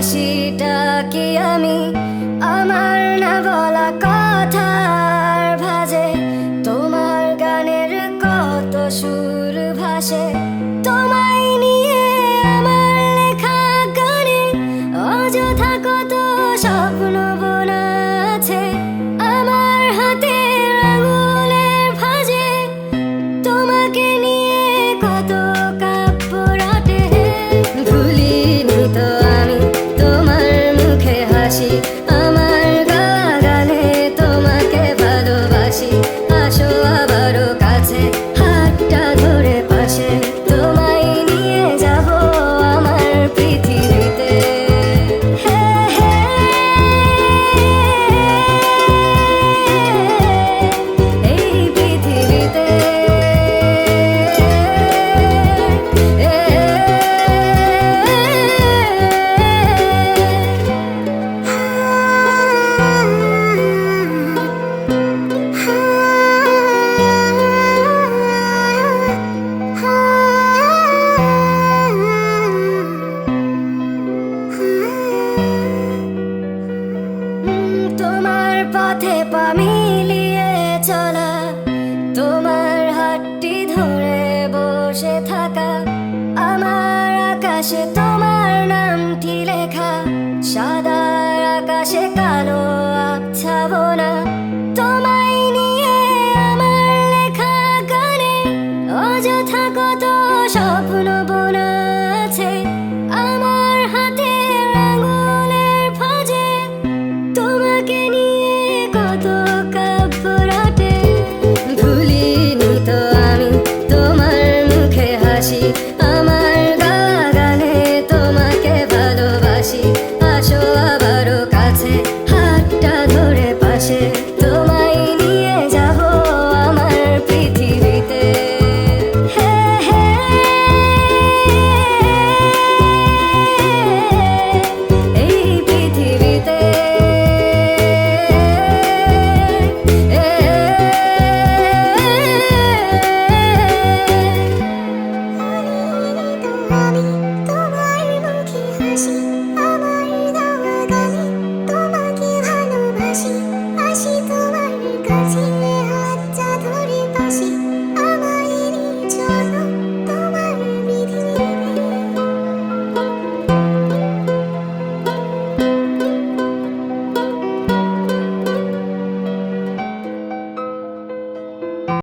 হাসিটা কি আমি আমার না বলা কথার ভাজে, তোমার গানের কত সুর ভাসে, তোমায় নিয়ে আমার লেখা গানে অযথা কত স্বপ্ন বোনা আছে। আমার হাতের আঙুলের ভাঁজে তোমাকে নিয়ে কত কাব্য রটে। ভুলিনি তো আমি তোমার মুখে হাসি, আমার গাওয়া গানে তোমাকে ভালোবাসি। আসো আবারও কাছে, হাতটা ধরে পাশে, তোমায় নিয়ে যাব আমার পৃথিবীতে। হে হে এই পৃথিবীতে। তোমার পথে পা মিলিয়ে চলা, তোমার হাতটি ধরে বসে থাকা, আমার আকাশে তোমার নামটি লেখা, সাদা আকাশে কালো আবছাবনা।